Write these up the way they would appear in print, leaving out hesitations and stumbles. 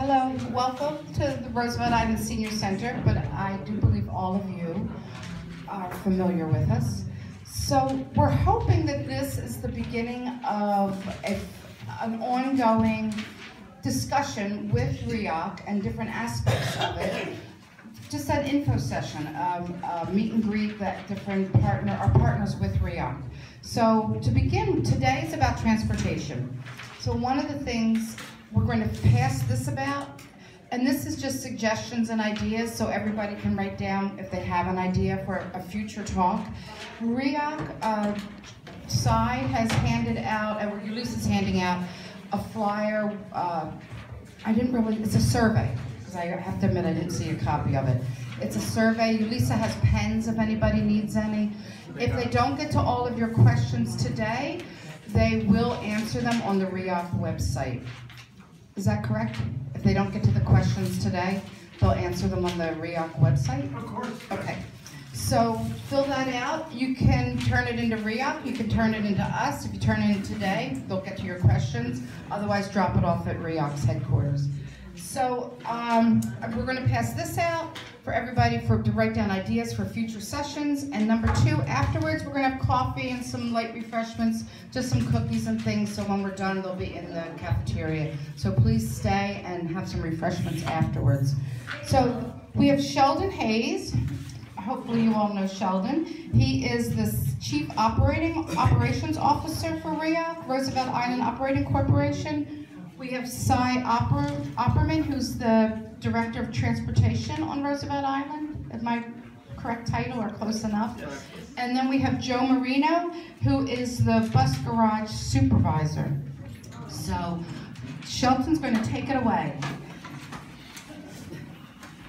Hello, welcome to the Roosevelt Island Senior Center, but I do believe all of you are familiar with us. So we're hoping that this is the beginning of an ongoing discussion with RIOC and different aspects of it. Just an info session, meet and greet that different partners with RIOC. So to begin, today is about transportation. So one of the things we're going to pass this about, and this is just suggestions and ideas so everybody can write down if they have an idea for a future talk. RIOC, Cy has handed out, and Ulysses is handing out a flyer. It's a survey, because I have to admit I didn't see a copy of it. It's a survey. Ulysses has pens if anybody needs any. If they don't get to all of your questions today, they will answer them on the RIOC website. Is that correct? If they don't get to the questions today, they'll answer them on the RIOC website? Of course. Okay. So fill that out. You can turn it into RIOC. You can turn it into us. If you turn it in today, they'll get to your questions. Otherwise, drop it off at RIOC's headquarters. So we're going to pass this out for everybody to write down ideas for future sessions. And number 2, afterwards, we're going to have coffee and some light refreshments, just some cookies and things. So when we're done, they'll be in the cafeteria. So please stay and have some refreshments afterwards. So we have Sheldon Hays. Hopefully you all know Sheldon. He is the Chief Operations Officer for RIOC, Roosevelt Island Operating Corporation. We have Cy Opperman, who's the Director of Transportation on Roosevelt Island. Is my correct title or close enough? Yes. And then we have Joe Marino, who is the Bus Garage Supervisor. So Shelton's going to take it away.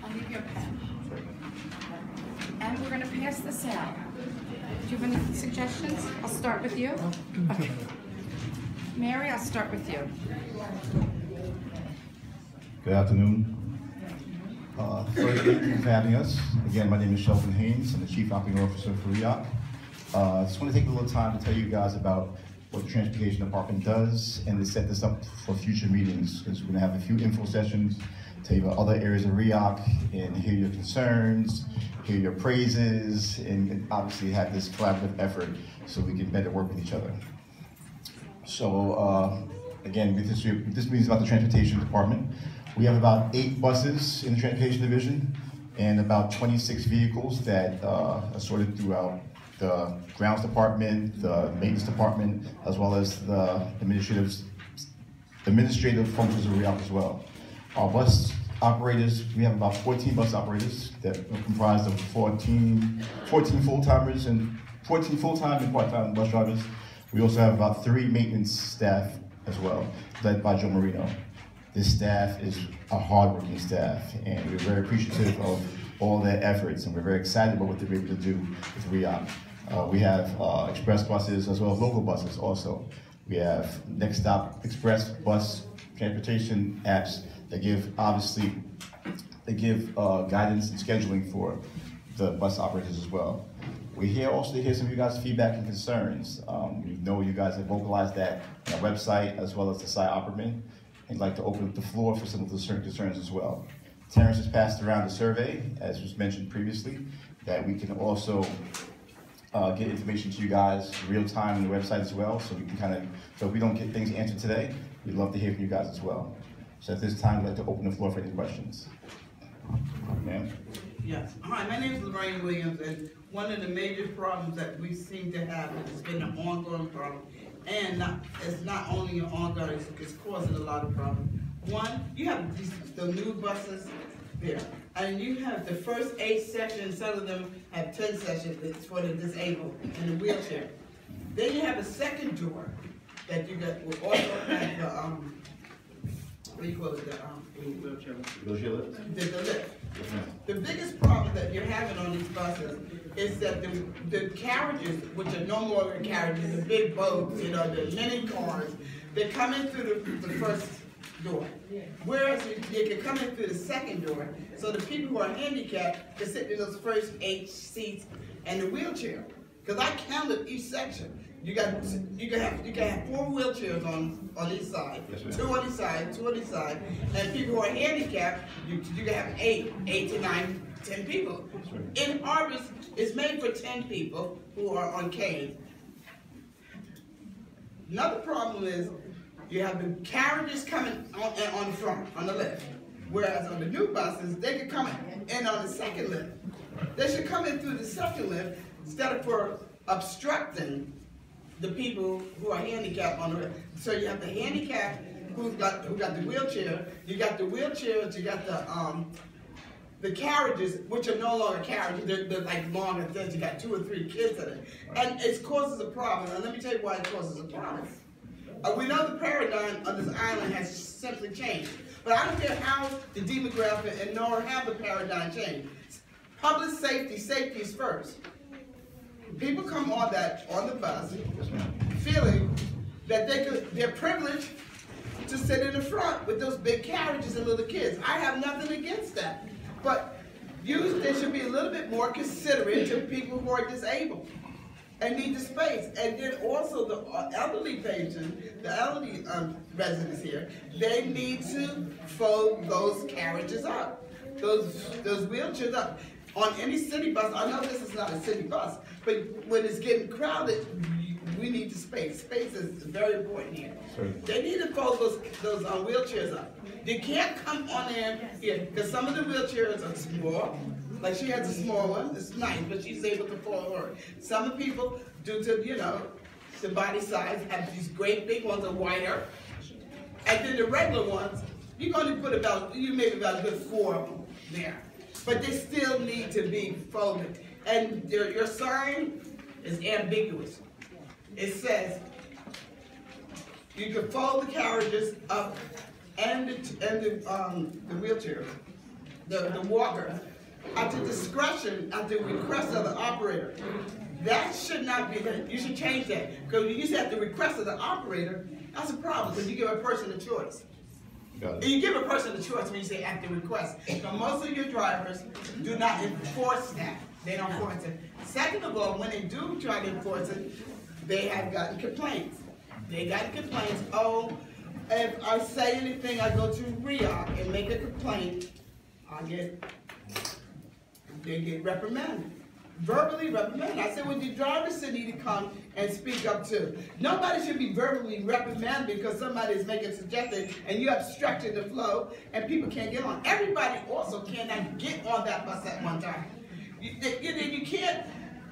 I'll leave you a pen. And we're going to pass this out. Do you have any suggestions? I'll start with you. Okay. Mary, I'll start with you. Good afternoon. First, thank you for having us. Again, my name is Sheldon Hays. I'm the Chief Operating Officer for RIOC. I just want to take a little time to tell you guys about what the Transportation Department does and to set this up for future meetings, because we're going to have a few info sessions, tell you about other areas of RIOC and hear your concerns, hear your praises, and obviously have this collaborative effort so we can better work with each other. So again, this meeting is about the Transportation Department. We have about 8 buses in the Transportation Division and about 26 vehicles that are sorted throughout the Grounds Department, the Maintenance Department, as well as the administrative functions of RIOC as well. Our bus operators, we have about 14 bus operators that are comprised of 14 full-timers and 14 full-time and part-time bus drivers. We also have about 3 maintenance staff as well, led by Joe Marino. This staff is a hardworking staff, and we're very appreciative of all their efforts, and we're very excited about what they're able to do with RIOC. We have express buses as well as local buses also. We have Next Stop Express bus transportation apps that give, obviously, guidance and scheduling for the bus operators as well. We're also to hear some of you guys' feedback and concerns. We know you guys have vocalized that on our website as well as the Cy Opperman. I'd like to open up the floor for some of the certain concerns as well. Terrence has passed around a survey, as was mentioned previously, that we can also get information to you guys real time on the website as well, so we can so if we don't get things answered today, we'd love to hear from you guys as well. So at this time, I'd like to open the floor for any questions. Ma'am? Yes. Hi, my name is Lorraine Williams, and one of the major problems that we seem to have, and it's been an ongoing problem, and it's not only an ongoing, it's causing a lot of problems. One, you have the new buses there, and you have the first 8 sections, some of them have 10 sections for the disabled and the wheelchair. Then you have a second door that you got, will also have the, what do you call it, the lift. The biggest problem that you're having on these buses is that the carriages, which are no longer carriages, the big boats, you know, the mini cars, they come in through the first door. Whereas you can come in through the second door, so the people who are handicapped can sit in those first 8 seats and the wheelchair. Because I counted each section. You can have 4 wheelchairs on each side, Yes, 2 on each side, 2 on each side, and people who are handicapped, you can have 8 to 9, 10 people. In Harvest, it's made for 10 people who are on canes. Another problem is you have the carriages coming on the front, on the left, whereas on the new buses, they can come in on the second lift. They should come in through the second lift instead of for obstructing the people who are handicapped on the lift. So you have the handicapped who got the wheelchair, you got the wheelchairs, you got the carriages, which are no longer carriages, they're like longer things, you got 2 or 3 kids in it. And it causes a problem, and let me tell you why it causes a problem. We know the paradigm of this island has simply changed, but I don't care how the demographic and nor how the paradigm changed. Public safety is first. People come on the bus feeling that they're privileged to sit in the front with those big carriages and little kids. I have nothing against that, but they should be a little bit more considerate to people who are disabled and need the space. And then also the elderly patients, the elderly residents here, they need to fold those carriages up, those wheelchairs up. On any city bus, I know this is not a city bus, but when it's getting crowded, we need the space. Space is very important here. Sure. They need to fold those wheelchairs up. They can't come on there here, because some of the wheelchairs are small. Like she has a small one, it's nice, but she's able to fold her. Some of the people, due to, the body size, have these great big ones that are wider. And then the regular ones, you're going to put maybe about a good 4 of them there. But they still need to be folded. And your sign is ambiguous. It says you can fold the carriages up and the wheelchairs, the walkers, at the discretion, at the request of the operator. That should not be that. You should change that. Because you used to have the request of the operator, that's a problem, because you give a person a choice. And you give a person a choice when you say at the request. So most of your drivers do not enforce that. They don't enforce it. Second of all, when they do try to enforce it, they have gotten complaints. They got complaints, if I say anything, I go to RIOC and make a complaint, they get reprimanded. Verbally reprimanded. I said, well, the drivers should need to come and speak up too. Nobody should be verbally reprimanded because somebody is making suggestions and you obstructed the flow and people can't get on. Everybody also cannot get on that bus at one time. You can't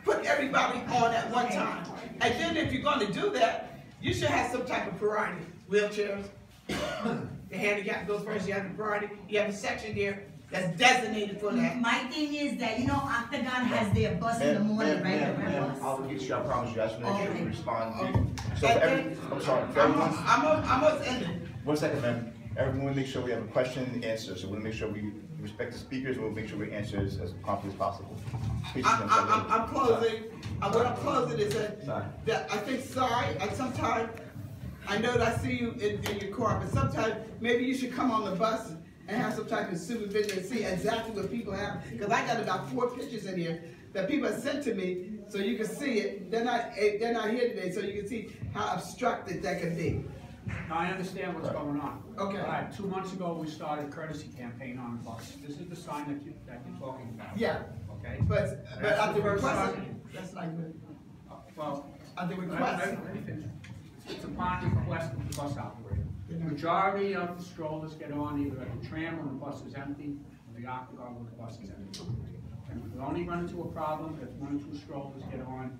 put everybody on at one time. And then if you're going to do that, you should have some type of priority. Wheelchairs, the handicap goes first, you have the priority, you have a section there that's designated for that. My thing is that, Octagon has their bus in the morning, right? I'll get you, I promise you, I just want to make sure we respond. Okay. So I'm sorry, I'm almost ending. 1 second, ma'am. Everyone make sure we have a question and answer, so we'll make sure we respect the speakers, we'll make sure we answer as promptly as possible. I'm closing. What I'm closing is that I think, sometimes, I know that I see you in your car, but sometimes maybe you should come on the bus and have some type of supervision and see exactly what people have. Because I got about 4 pictures in here that people have sent to me, so you can see it. They're not here today, so you can see how obstructed that can be. Now, I understand what's going on. Okay. All right, 2 months ago, we started a courtesy campaign on the bus. This is the sign that you're talking about. Yeah. Okay? But at the request, that's not good. Well, At the request. let me finish. It's upon request of the bus operator. The majority of the strollers get on either at the tram when the bus is empty, or the Octagon when the bus is empty. And we only run into a problem if 1 or 2 strollers get on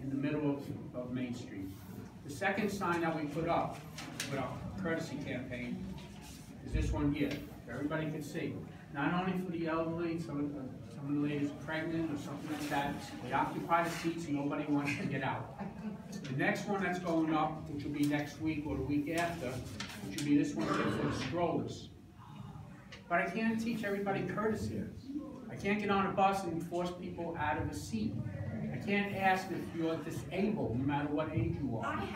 in the middle of Main Street. The second sign that we put up with our courtesy campaign is this one here, so everybody can see. Not only for the elderly, some of the ladies are pregnant or something like that, they occupy the seats and nobody wants to get out. The next one that's going up, which will be next week or the week after, which will be this one here for the strollers. But I can't teach everybody courtesy. I can't get on a bus and force people out of the seat. I can't ask if you're disabled, no matter what age you are. I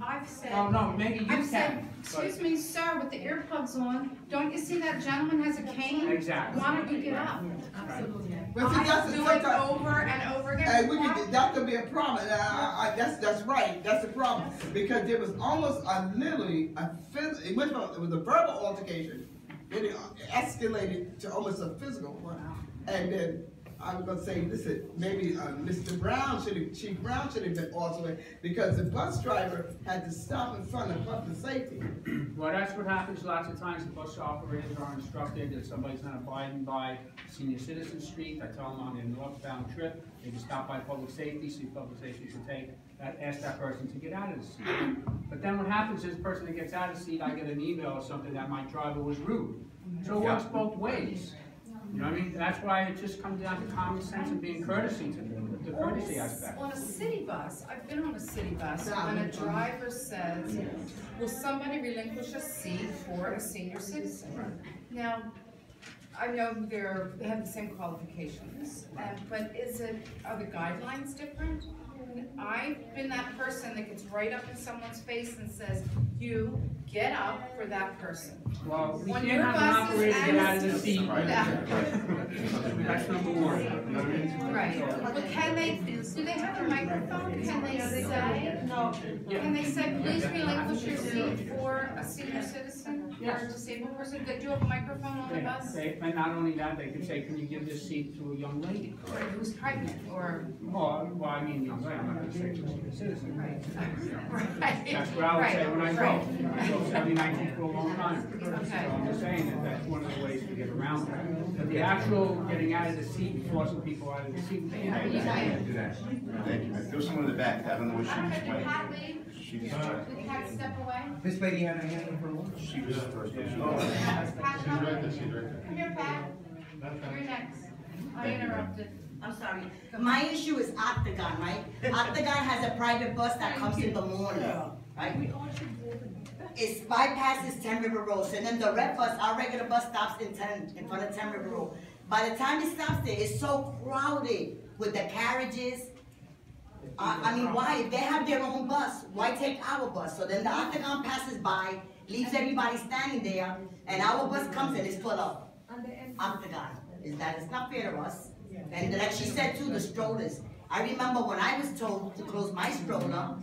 I've said. Oh, no, maybe you I've said, can. excuse me, sir, with the earplugs on, don't you see that gentleman has a cane? Exactly. Why don't you get up? Well, see, I that's do it sometimes- over and over again. Hey, that could be a problem. That's right. That's the problem because there was almost it was a verbal altercation. It escalated to almost a physical one. And then I was gonna say, listen, maybe Chief Brown should have been also because the bus driver had to stop in front of public safety. Well, that's what happens lots of times. The bus operators are instructed that somebody's not abiding by Senior Citizen Street. I tell them on their northbound trip, they can stop by public safety, see public safety can ask that person to get out of the seat. But then what happens is the person that gets out of the seat, I get an email or something that my driver was rude. So it works both ways. You know what I mean? That's why it just comes down to common sense and being courtesy to them, the courtesy aspect. On a city bus, I've been on a city bus, when a driver says, will somebody relinquish a seat for a senior citizen? Now, I know they have the same qualifications, but are the guidelines different? I've been that person that gets right up in someone's face and says, you get up for that person. Well, we When can't your have an bus is operator get out of the empty- seat. That's number one. Right, but do they have a microphone? Can they say, can they say, please relinquish your seat for a senior citizen or a disabled person? Do you have a microphone on the bus? And not only that, they could say, can you give this seat to a young lady? Or who's pregnant, or? Well, I mean, young lady, I'm not gonna say to a senior citizen. Right. That's what I would say when I go. Right. I drove 79 for a long time. So Okay. I'm just saying that that's one of the ways to get around that. But the actual getting out of the seat and forcing people out of the seat. Thank you, man. There was someone in the back, I don't know what she was Can Pat doing. leave? She was, The cat step away? This lady had her hand up for a while. she was first. Pat, come here, Pat. You're next. I interrupted. I'm sorry. My issue is Octagon, right? Octagon has a private bus that comes in the morning, right? It bypasses 10 River Road, and then the red bus, our regular bus stops in front of 10 River Road. By the time it stops there, it's so crowded with the carriages. I mean, why? If they have their own bus, why take our bus? So then the Octagon passes by, leaves everybody standing there, and our bus comes and it's full of Octagon. It's not fair to us. And like she said too, the strollers. I remember when I was told to close my stroller,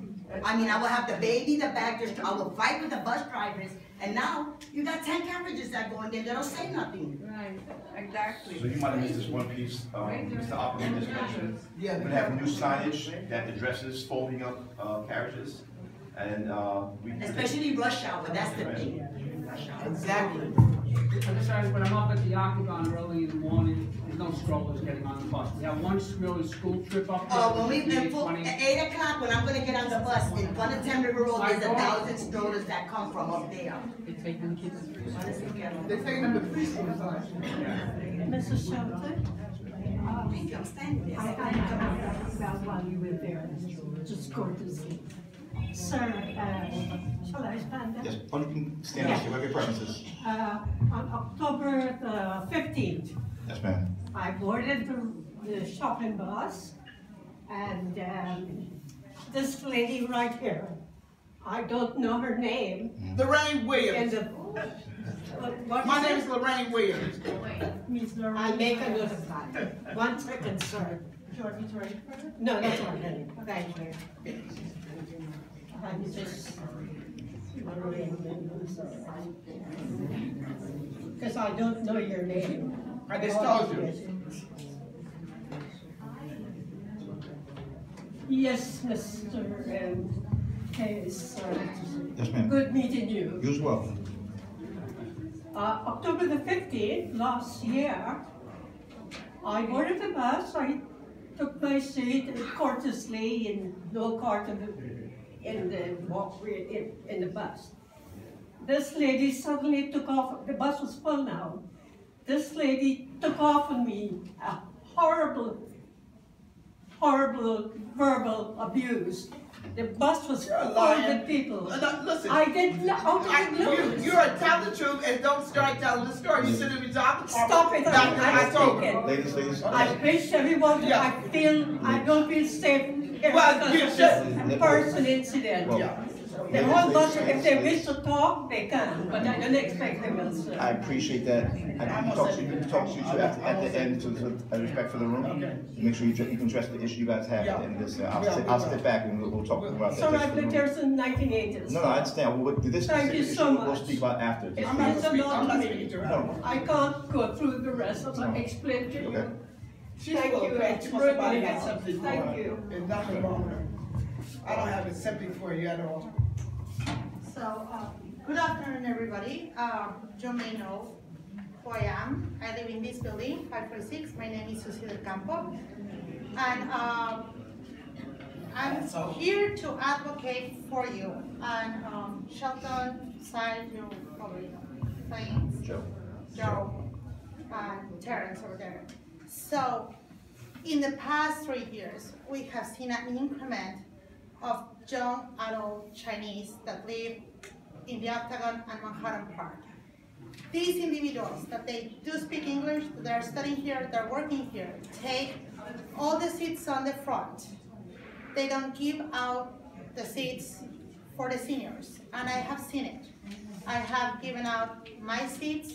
I mean, I would have the baby, the bag, I would fight with the bus drivers, and now you got 10 carriages that go in there, they don't say nothing. Right, exactly. So you might have missed this one piece, Mr. Opperman just mentioned. Yeah. We have new signage that addresses folding up carriages, and we. Especially rush hour, that's the thing. Exactly. Besides, when I'm up at the Octagon early in the morning, there's no strollers getting on the bus. We have one really school trip up there. When we at 8 o'clock, when I'm gonna get on the bus, in front of 10 River Road, there's 1,000 strollers that come from up there. They take them kids. They're taking them to preschool, sorry. Mrs. Shelton, I'm standing there. I talked about while you were there, just courtesy. Sir, shall I stand up? Yes, you can stand up, whatever your preferences. On October the 15th, Yes, ma'am. I boarded the shopping bus, and this lady right here, I don't know her name. Lorraine And Williams. what My is name it? is Lorraine Williams. Miss Lorraine. I make a note of that. 1 second, sir. Do you want me to write it for you? No, that's okay. Thank you. I'm just because I don't know your name. I just told you. Yes, Mr. Hayes. Yes, ma'am. Good meeting you. You as well. October the 15th, last year, I boarded the bus. I took my seat courteously in no cart in the bus. This lady suddenly took off. The bus was full now. This lady took off on me a horrible verbal abuse. The bus was full with people. Listen. I didn't know how to You're telling the truth and don't start telling the story. You should have been talking. Stop it! I'm speaking. Ladies. I wish everyone. I don't feel safe here Well, because you of this should. person incident. Well, Yeah. The whole bus, if they wish to talk, they can, but I don't expect they will, sir. I appreciate that. I can talk to you at the end to respect for the room. Make sure you can address the issue you guys have at the end of this. I'll sit back and we'll talk about that. So I've lived here since 1980s. No, I understand. This Thank you so much. We'll speak about after. It's a lot of me. I can't go through the rest of it, explain to you. Okay. Thank you, it's really something. Thank you. There's nothing wrong with it. I don't have a sympathy for you at all. So, good afternoon, everybody. You may know who I am. I live in this building, 546. My name is Susie del Campo. And I'm here to advocate for you. And Shelton, side, you probably know. Haynes, Joe, and Terrence over there. So, in the past 3 years, we have seen an increment of young adult Chinese that live in the Octagon and Manhattan Park. These individuals that they do speak English, they're studying here, they're working here, take all the seats on the front. They don't give out the seats for the seniors, and I have seen it. I have given out my seats,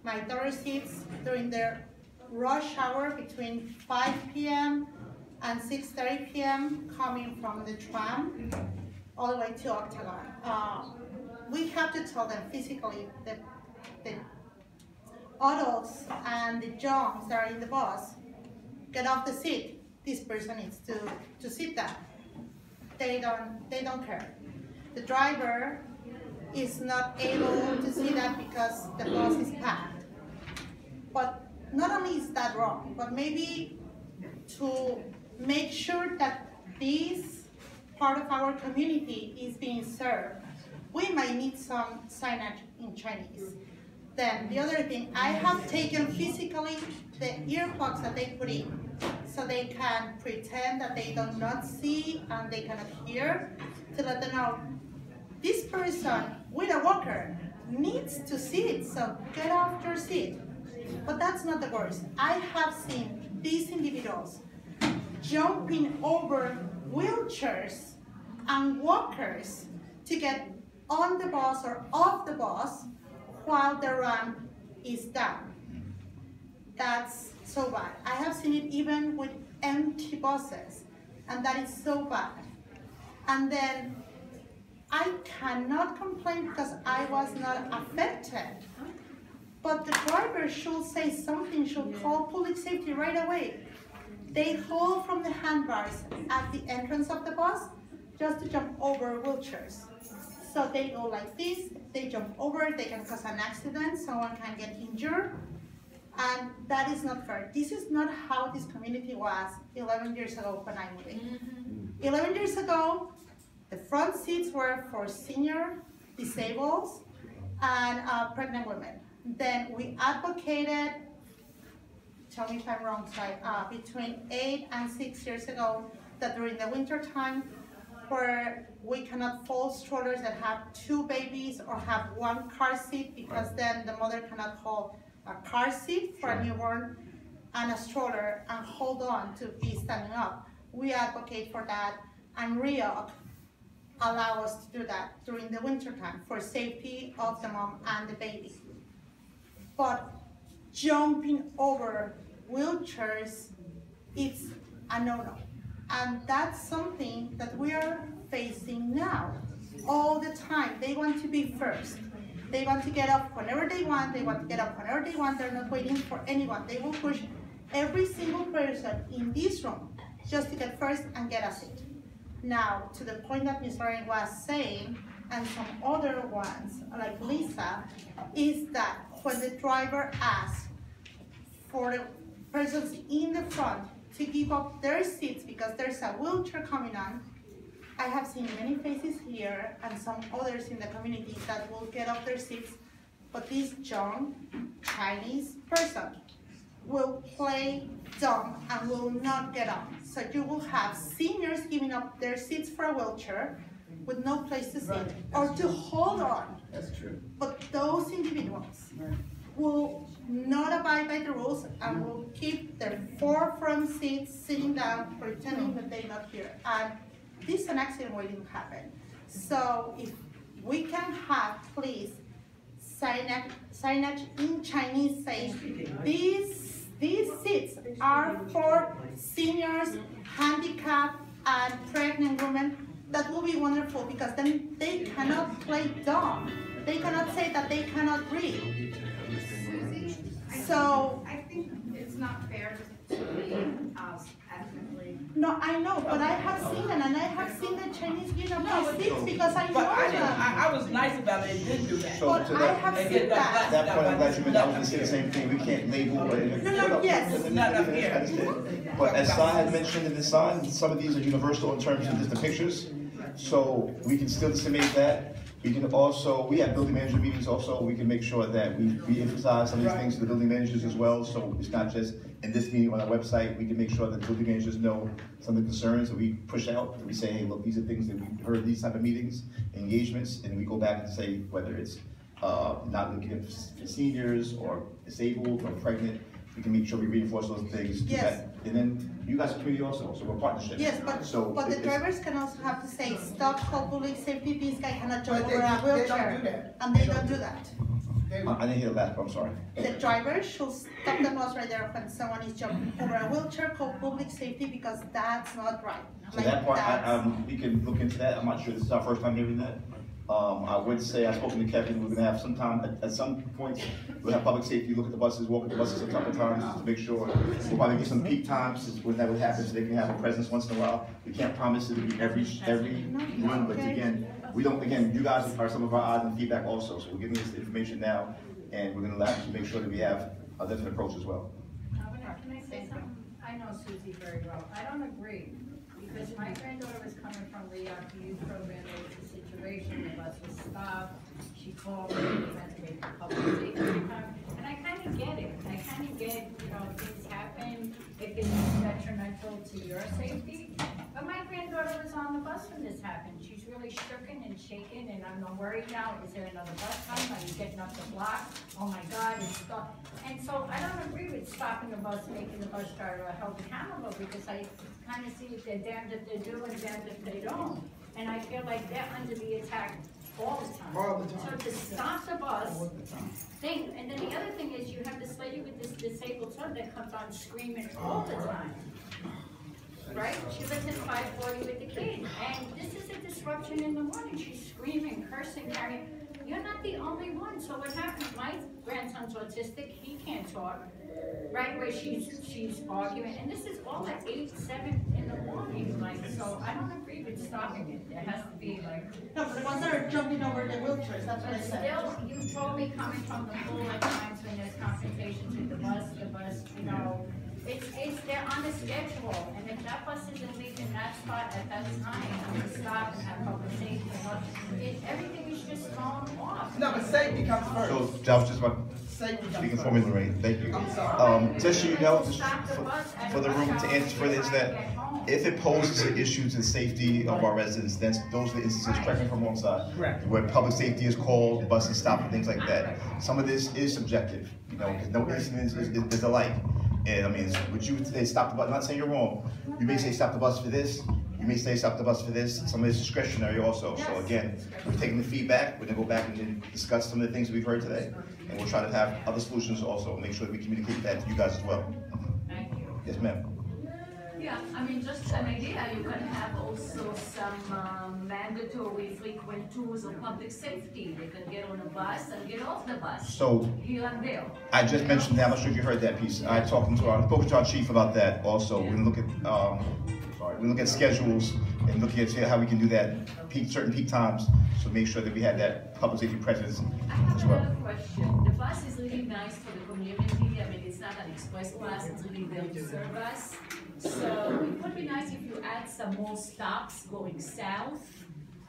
my daughter's seats during their rush hour between 5 p.m. and 6:30 p.m. coming from the tram all the way to Octagon. We have to tell them physically that the adults and the youngs that are in the bus, get off the seat. This person needs to sit down. They don't care. The driver is not able to see that because the bus is packed. But not only is that wrong, but maybe to make sure that this part of our community is being served, we might need some signage in Chinese. Then the other thing, I have taken physically the earplugs that they put in, so they can pretend that they do not see and they cannot hear, to let them know, this person with a walker needs to sit, so get off your seat. But that's not the worst. I have seen these individuals jumping over wheelchairs and walkers to get on the bus or off the bus while the ramp is down. That's so bad. I have seen it even with empty buses, and that is so bad. And then I cannot complain because I was not affected. But the driver should say something, should call public safety right away. They hold from the handbars at the entrance of the bus just to jump over wheelchairs. So they go like this, they jump over, they can cause an accident, someone can get injured, and that is not fair. This is not how this community was 11 years ago when I moved in. 11 years ago, the front seats were for senior, disabled, and pregnant women. Then we advocated, tell me if I'm wrong, sorry, between 8 and 6 years ago, that during the winter time, where we cannot fold strollers that have 2 babies or have 1 car seat, because then the mother cannot hold a car seat for a newborn and a stroller and hold on to be standing up. We advocate for that, and RIOC allow us to do that during the winter time for safety of the mom and the baby. But jumping over wheelchairs, it's a no-no. And that's something that we are facing now, all the time. They want to be first. They want to get up whenever they want, they're not waiting for anyone. They will push every single person in this room just to get first and get a seat. Now, to the point that Ms. Lauren was saying, and some other ones, like Lisa, is that when the driver asks for the persons in the front to give up their seats because there's a wheelchair coming on, I have seen many faces here and some others in the community that will get off their seats, but this young Chinese person will play dumb and will not get up. So you will have seniors giving up their seats for a wheelchair with no place to sit or to hold on. That's true. But those individuals will not abide by the rules and will keep their 4 front seats sitting down, pretending that they're not here. And this is an accident waiting to happen. So if we can have, please, signage in Chinese saying, these seats are for seniors, handicapped, and pregnant women, that will be wonderful, because then they cannot play dumb. They cannot say that they cannot read. Susie, So, I think it's not fair to leave us ethnically. no, I know, but I have seen them, and I have seen the Chinese give up my seats because I know But them. I was nice about it, and didn't do that. So But to I have They seen get that- that. that point, I'm glad you mentioned, I was gonna say the same thing, we can't label. No, yes. Not up here. But as Sai had mentioned in the sign, some of these are universal in terms of just the pictures, so we can still disseminate that. We can also, we have building manager meetings also, we can make sure that we emphasize some of these things to the building managers as well, so it's not just in this meeting on our website, we can make sure that the building managers know some of the concerns that we push out, that we say, hey, look, these are things that we've heard these type of meetings, engagements, and we go back and say whether it's not looking at seniors or disabled or pregnant, we can make sure we reinforce those things. Do Yes. that. And then you guys are community also, so we're partnership. Yes, but the it's- drivers can also have to say, stop, call public safety, this guy cannot drive But over a they don't wheelchair. do that. And they don't do that. I didn't hear the last part, I'm sorry. The driver should stop the bus right there when someone is jumping over a wheelchair, call public safety, because that's not right. So Like, that part, that's- we can look into that, I'm not sure this is our first time hearing that. I would say, I've spoken to Kevin, we're gonna have some time, at some point, we'll have public safety, look at the buses, walk at the buses a couple of times, just to make sure. We'll probably get some peak times, when that would happen, so they can have a presence once in a while. We can't promise it'll be every one, but again, you guys are some of our odds and feedback also, so we're giving this information now, and we're gonna allow you to make sure that we have a different approach as well. Can I say something? I know Susie very well. I don't agree, because my granddaughter was coming from RIOC youth program, there was a situation, the bus was stopped, she called me, we had to make a public safety come, and I kind of get it. I kind of get, things happen, it can be detrimental to your safety. But my granddaughter was on the bus when this happened. She's really shooken and shaken, and I'm worried now, is there another bus coming? Are you getting up the block? Oh my God, it's stuck. And so I don't agree with stopping the bus, making the bus driver held accountable, because I kind of see if they're damned if they do and damned if they don't. And I feel like they're under the attack all the time. All the time. So to stop the bus, and then the other thing is you have this lady with this disabled son that comes on screaming all the time. Right? She lives in 540 with the kid, and this is a disruption in the morning. She's screaming, cursing, carrying. You're not the only one. So what happens? My grandson's autistic. He can't talk. Right where she's arguing, and this is all at 8, 7 in the morning. Like, so I don't agree with stopping it. There has to be like. No, but the ones that are jumping over the wheelchairs, that's what I But said. still, you told me coming from the pool at times when there's confrontations with the bus, they're on a schedule, and if that bus isn't leaving that spot at that time, I'm gonna stop and have public safety, everything is just thrown off. No, but safety comes So, first. that was just my, Safety comes speaking first. for me, Lorraine, thank you. I'm sorry. Just so you know, just for the room to answer for this, that if it poses an issue to the safety of our residents, then those are the instances, correct me if I'm wrong, side, Correct. where public safety is called, the buses stop and things like that. Some of this is subjective, because no incident is alike. And I mean, would you say stop the bus, I'm not saying you're wrong, you may say stop the bus for this, you may say stop the bus for this, some of it's discretionary also. So again, we're taking the feedback, we're gonna go back and then discuss some of the things we've heard today, and we'll try to have other solutions also, make sure that we communicate that to you guys as well. Thank you. Yes, ma'am. Yeah, I mean, just an idea, you can have also some mandatory frequent tours of public safety. They can get on a bus and get off the bus, So, here and there. I just mentioned that, I'm not sure if you heard that piece. I spoke to our chief about that also. We're gonna look at, we look at schedules and looking at how we can do that certain peak times, so make sure that we have that public safety presence I have as well. another question. The bus is really nice for the community. I mean, it's not an express bus, it's really there to serve us. So it would be nice if you add some more stops going south.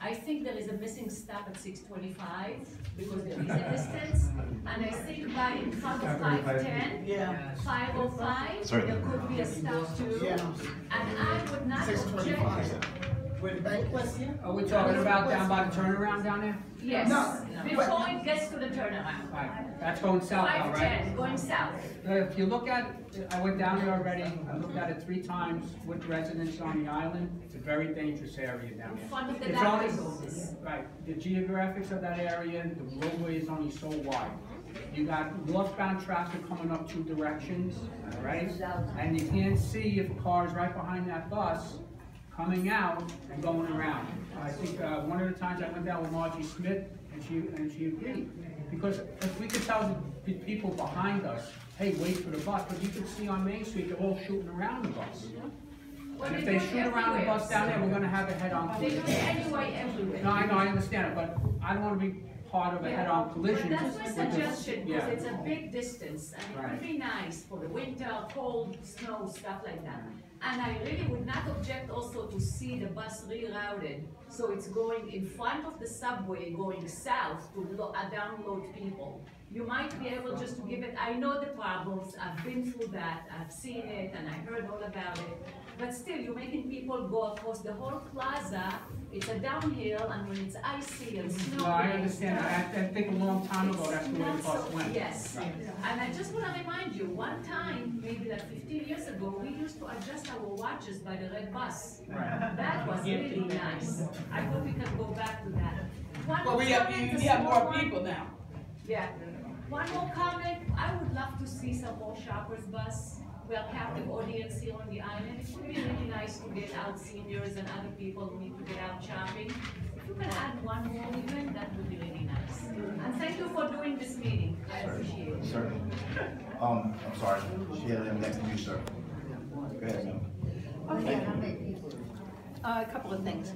I think there is a missing stop at 625 because there is a distance. And I think by in front of 510, Yeah. 505, Certainly. there could be a stop too. Yeah. And I would not 625. object. Where the bank was here? Are we talking about down by the turnaround down there? Yes, No. before it gets to the turnaround. Right, that's going south now, right? 510, going south. If you look at, I went down there already, I looked at it 3 times with residents on the island. It's a very dangerous area down In there. front of the It's doctor's only- office. Right, the geographics of that area, the roadway is only so wide. You got northbound traffic coming up 2 directions, right? And you can't see if a car is right behind that bus coming out and going around. I think one of the times I went down with Margie Smith, and she agreed. Because if we could tell the people behind us, hey, wait for the bus, but you can see on Main Street, they're all shooting around the bus. Well, And if they they do it shoot around the everywhere. bus down there, we're gonna have a head-on They do collision. it anyway, everywhere. No, I understand it, but I don't wanna be part of a head-on collision. But that's my with this- suggestion, because yeah. it's a big distance, and it would Right. be nice for the winter, cold, snow, stuff like that. And I really would not object also to see the bus rerouted, so it's going in front of the subway, going south to download people. You might be able just to give it, I know the problems, I've been through that, I've seen it, and I heard all about it. But still, you're making people go across the whole plaza, it's a downhill, and when it's icy and snowy. No, I understand, I think a long time ago, that's the way the Not bus so- went. Yes, Right. and I just wanna remind you, one time, maybe like 15 years ago, we used to adjust our watches by the red bus. Right. That was really nice. I hope we can go back to that. One Well, more we have, comment, you a have small more one. people now. Yeah. One more comment, I would love to see some more shoppers bus. We are captive audience here on the island. It would be really nice to get out seniors and other people who need to get out shopping. If you can add one more even, that would be really nice. And thank you for doing this meeting. I appreciate it. Certainly. I'm sorry, she had them next to you, sir. Go ahead, ma'am. Okay. A couple of things.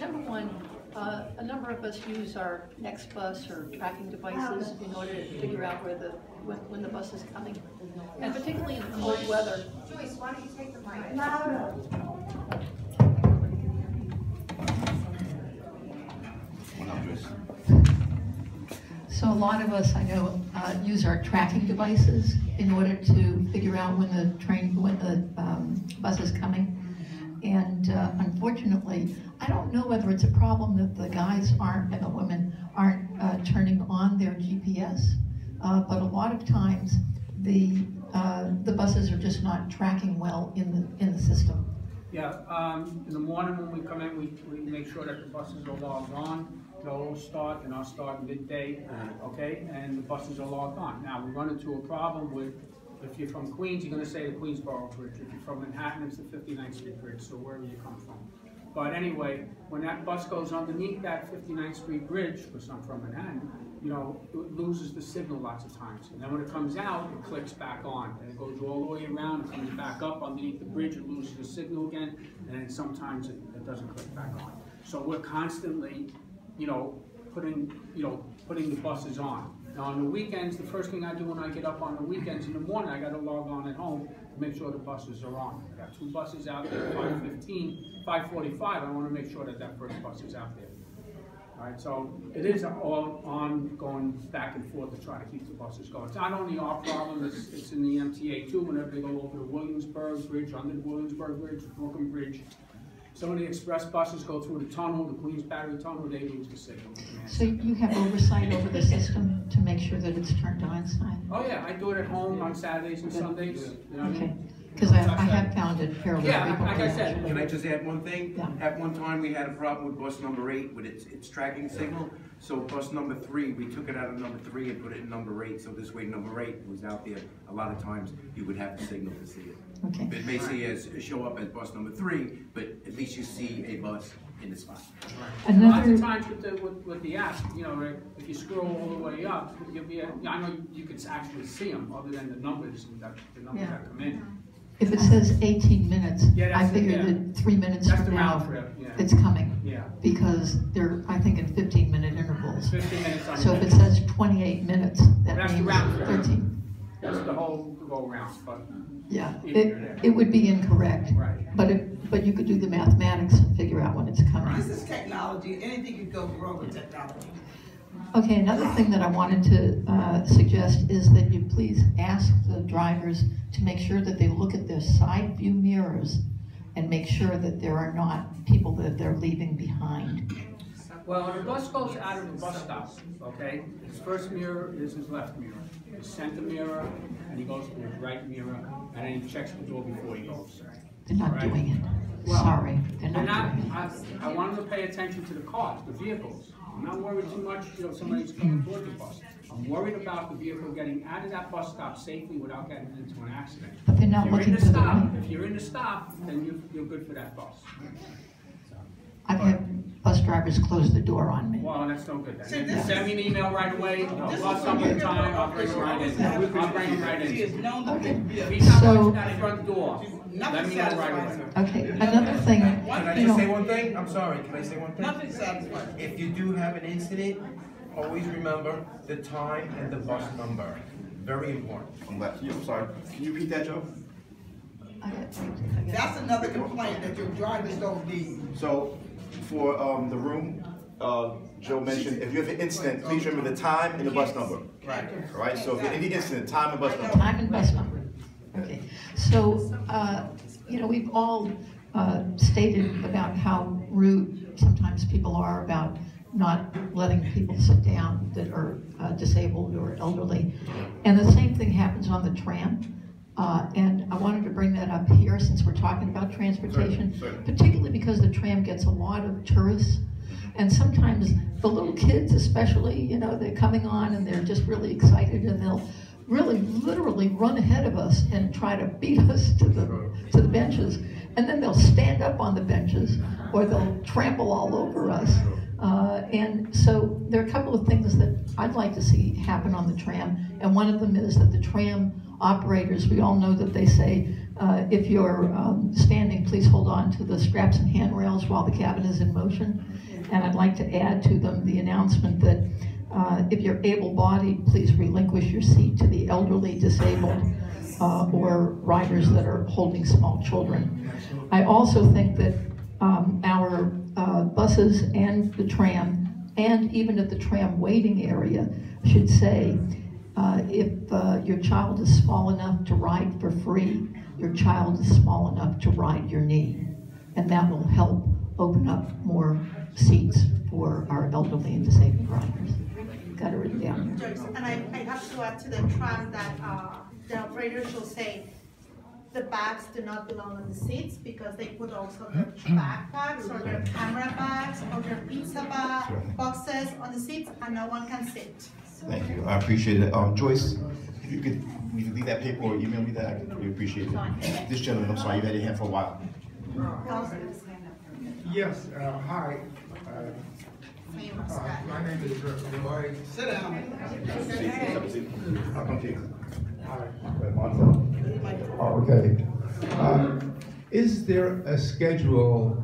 Number one, a number of us use our next bus or tracking devices in order to figure out when the bus is coming. And particularly in cold weather. Joyce, why don't you take the mic? Louder. So a lot of us, I know, use our tracking devices in order to figure out when the bus is coming. And unfortunately, I don't know whether it's a problem that the guys aren't and the women aren't turning on their GPS, but a lot of times the buses are just not tracking well in the system. Yeah, in the morning when we come in, we make sure that the buses are logged on. They'll start, and I'll start midday, okay? And the buses are logged on. Now, we run into a problem with, if you're from Queens, you're gonna say the Queensboro Bridge. If you're from Manhattan, it's the 59th Street Bridge, so wherever you come from. But anyway, when that bus goes underneath that 59th Street Bridge, because I'm from Manhattan, you know, it loses the signal lots of times. And then when it comes out, it clicks back on. And it goes all the way around, it comes back up underneath the bridge, it loses the signal again, and then sometimes it doesn't click back on. So we're constantly, you know, putting the buses on. Now on the weekends, the first thing I do when I get up on the weekends in the morning, I gotta log on at home to make sure the buses are on. I got 2 buses out there, 5:15, 5:45, I wanna make sure that that first bus is out there. All right, so it is all on going back and forth to try to keep the buses going. It's not only our problem, it's in the MTA too, whenever they go over the Williamsburg Bridge, under the Williamsburg Bridge, Brooklyn Bridge. Some of the express buses go through the tunnel, the Queens Battery Tunnel, they lose the signal. So you have oversight over the system to make sure that it's turned on, Stein? Oh yeah, I do it at home on Saturdays and Sundays. You know what I Okay, mean? because I have found it fairly Yeah, frequently. like I said. Can I just add one thing? Yeah. At one time, we had a problem with bus number 8 with its tracking signal. So bus number 3, we took it out of number 3 and put it in number 8. So this way, number 8 was out there. A lot of times, you would have the signal to see it. Okay. It may show up as bus number 3, but at least you see a bus in the spot. Lots of times with the app, you know, if you scroll all the way up, you'll be, I know you can actually see them other than the numbers that come in. If it says 18 minutes, Yeah, I that's it, figure yeah. that 3 minutes That's from the now, round trip, yeah. it's coming. Yeah. Because they're, I think, in 15-minute intervals. 15 minutes on So the if it minute. says 28 minutes, that That's the means round trip. 13. That's the whole go around, but. Yeah, Either it would be incorrect. Right. But you could do the mathematics and figure out when it's coming. This is technology, anything could go wrong with technology. Okay, another thing that I wanted to suggest is that you please ask the drivers to make sure that they look at their side view mirrors and make sure that there are not people that they're leaving behind? Well, when a bus goes out of the bus stop, okay, his first mirror is his left mirror, his center mirror, and he goes to his right mirror, and then he checks the door before he goes. They're not Right? doing it. Well, Sorry, they're not doing it. I want them to pay attention to the cars, the vehicles. I'm not worried too much, somebody's coming toward the bus. I'm worried about the vehicle getting out of that bus stop safely without getting into an accident. But they're not If you're looking in the for the stop, right. if you're in the stop, then you're good for that bus. I've had bus drivers close the door on me. Well, that's no good See, then. this Send me an email right away, This bus is number what and time, I'll bring him right in. I'll bring him right She is in. known to Okay. be. If he's not So- watching that front door, let me know right away. Okay, another thing, Can I you just say know, one thing? I'm sorry, can I say one thing? Nothing satisfying. If you do have an incident, always remember the time and the bus number. Very important. I'm sorry. Can you repeat that, Joe? That's another complaint that your drivers don't need. So, for the room, Joe mentioned, if you have an incident, please remember the time and the bus number. Right. All right, so if you have any incident, time and bus number. time and bus number. Okay, so, you know, we've all stated about how rude sometimes people are about not letting people sit down that are disabled or elderly. And the same thing happens on the tram. And I wanted to bring that up here since we're talking about transportation, particularly because the tram gets a lot of tourists. And sometimes the little kids especially, you know, they're coming on and they're just really excited and they'll really literally run ahead of us and try to beat us to the benches. And then they'll stand up on the benches or they'll trample all over us. And so there are a couple of things that I'd like to see happen on the tram. And one of them is that the tram operators, we all know that they say, if you're standing, please hold on to the straps and handrails while the cabin is in motion. And I'd like to add to them the announcement that if you're able-bodied, please relinquish your seat to the elderly, disabled, or riders that are holding small children. I also think that our buses and the tram, and even at the tram waiting area, should say, if your child is small enough to ride for free, your child is small enough to ride your knee. And that will help open up more seats for our elderly and disabled riders. Got it written down here. And I have to add to the tram that the operator should say the bags do not belong on the seats because they put also their backpacks or their camera bags or their pizza boxes on the seats and no one can sit. Thank you, I appreciate it. Joyce, if you could leave that paper or email me that, I could really appreciate it. This gentleman, I'm sorry, you've had your hand for a while. Yes, hi. My name is Roy. Sit down. I'll come to you. Hi. Oh, Okay. Is there a schedule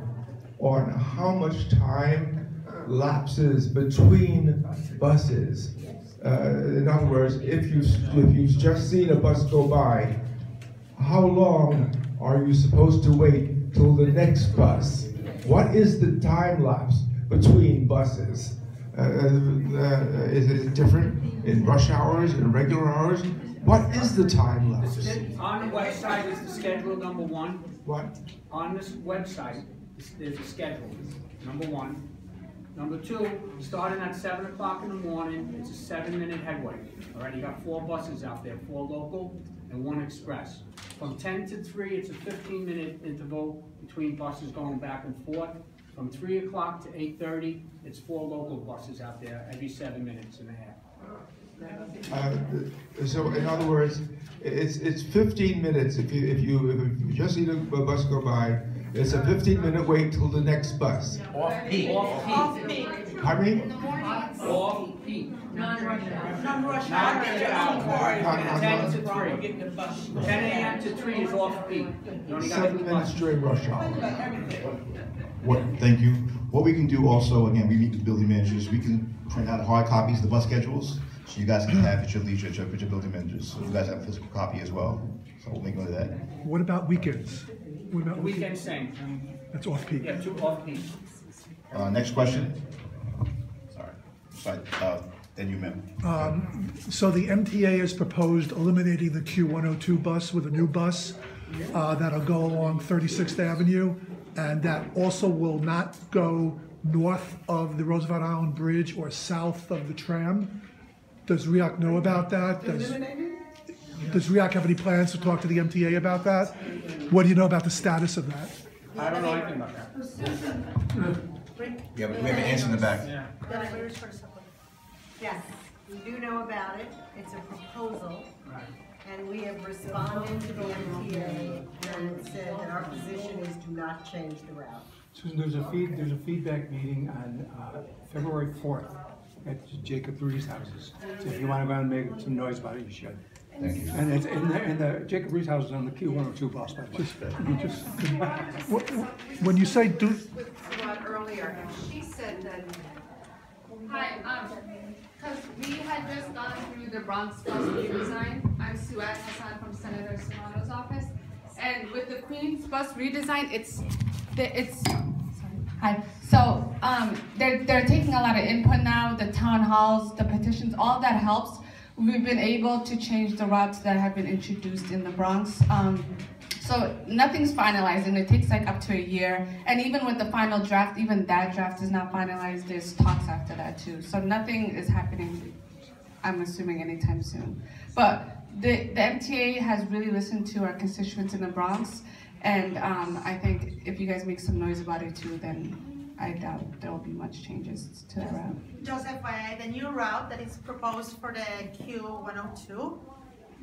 on how much time lapses between buses? In other words, if you've just seen a bus go by, how long are you supposed to wait till the next bus? What is the time lapse between buses? Is it different in rush hours and regular hours? What is the time lapse? On the website is the schedule, number one. What? On this website, there's a schedule, number one. Number two, starting at 7 o'clock in the morning, it's a 7-minute headway. All right, you got 4 buses out there, 4 local and 1 express. From 10 to 3, it's a 15-minute interval between buses going back and forth. From 3 o'clock to 8:30, it's 4 local buses out there every 7 minutes and a half. So in other words, it's 15 minutes. If you just see the bus go by, it's a 15-minute wait till the next bus. Off peak. Off peak. Pardon me? Off peak. Non-rush Not hour. get your own car. 10 to 3. 10 a.m. to 3 is off peak. You only got 7 2 minutes buses. during rush hour. Thank you. What we can do also, again, we meet with building managers, we can print out hard copies of the bus schedules, so you guys can have at your leisure, with your building managers. So you guys have a physical copy as well. So we'll make note of that. What about weekends? What about Weekend same. That's off peak. Yeah, 2 off peak. Next question. Sorry, then you, ma'am. So the MTA has proposed eliminating the Q102 bus with a new bus. that'll go along 36th Avenue, and that also will not go north of the Roosevelt Island Bridge or south of the tram. Does RIOC know about that? Does RIOC have any plans to talk to the MTA about that? What do you know about the status of that? I don't know anything about that. Yeah, but we have an answer in the back. Yeah. Yes, we do know about it. It's a proposal. Right. And we have responded to the MTA and said that our position is do not change the route. Susan, there's a feedback meeting on February 4th at Jacob Reed's houses. So if you want to go out and make some noise about it, you should. Thank you. And it's in the Jacob Reed's house is on the Q102 bus, by the way. When you say do, With Suat earlier, and she said that, hi, because we had just gone through the Bronx bus redesign. I'm Suat Hassan from Senator Serrano's office. And with the Queens bus redesign, Hi. So they're taking a lot of input now, the town halls, the petitions, all that helps. We've been able to change the routes that have been introduced in the Bronx. So nothing's finalized, and it takes like up to a year. And even with the final draft, even that draft is not finalized. There's talks after that too. So nothing is happening, I'm assuming, anytime soon. But the MTA has really listened to our constituents in the Bronx. And I think if you guys make some noise about it too, then I doubt there will be much changes to the route. Joseph, the new route that is proposed for the Q102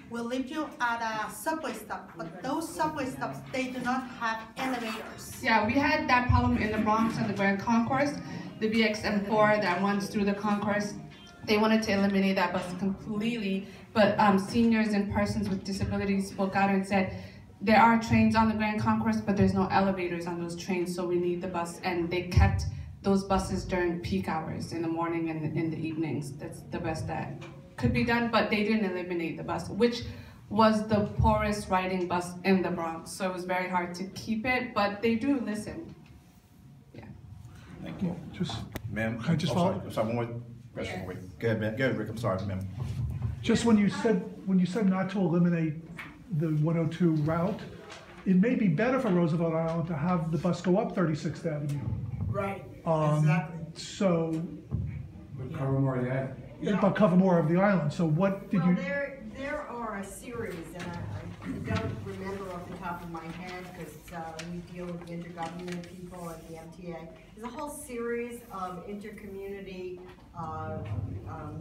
will leave you at a subway stop, but those subway stops, they do not have elevators. Yeah, we had that problem in the Bronx on the Grand Concourse, the BXM4 that runs through the concourse. They wanted to eliminate that bus completely, but seniors and persons with disabilities spoke out and said, there are trains on the Grand Concourse, but there's no elevators on those trains, so we need the bus. And they kept those buses during peak hours in the morning and in the evenings. That's the best that could be done, but they didn't eliminate the bus, which was the poorest riding bus in the Bronx. So it was very hard to keep it, but they do listen. Yeah. Thank you. Ma'am, Can I just follow? Sorry, one more question. Wait. Go ahead, man. Go ahead, Rick. I'm sorry, ma'am. Just when you said not to eliminate the 102 route, it may be better for Roosevelt Island to have the bus go up 36th Avenue. Right, exactly. So, But cover more of the island. but cover more of the island. So what did you? There are a series, and I don't remember off the top of my head because we deal with the intergovernmental people at the MTA. There's a whole series of intercommunity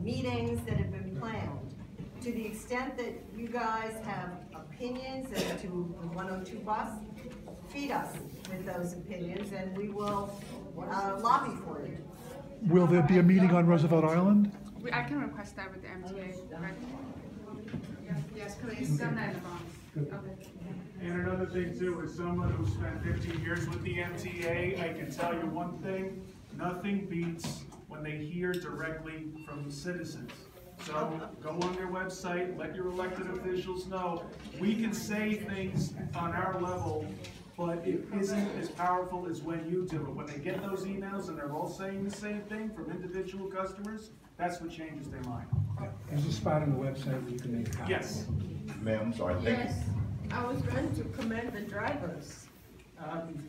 meetings that have been planned. To the extent that you guys have opinions as to the 102 bus, feed us with those opinions and we will lobby for it. Will there be a meeting on Roosevelt Island? I can request that with the MTA. Right? Yes, please. Done that in the Bronx. Okay. And another thing too, as someone who spent 15 years with the MTA, I can tell you one thing, nothing beats when they hear directly from the citizens. So go on their website, let your elected officials know. We can say things on our level, but it isn't as powerful as when you do it. When they get those emails and they're all saying the same thing from individual customers, that's what changes their mind. There's a spot on the website where you can make a comment. Yes. Ma'am, I'm sorry. Thank Yes, I was going to commend the drivers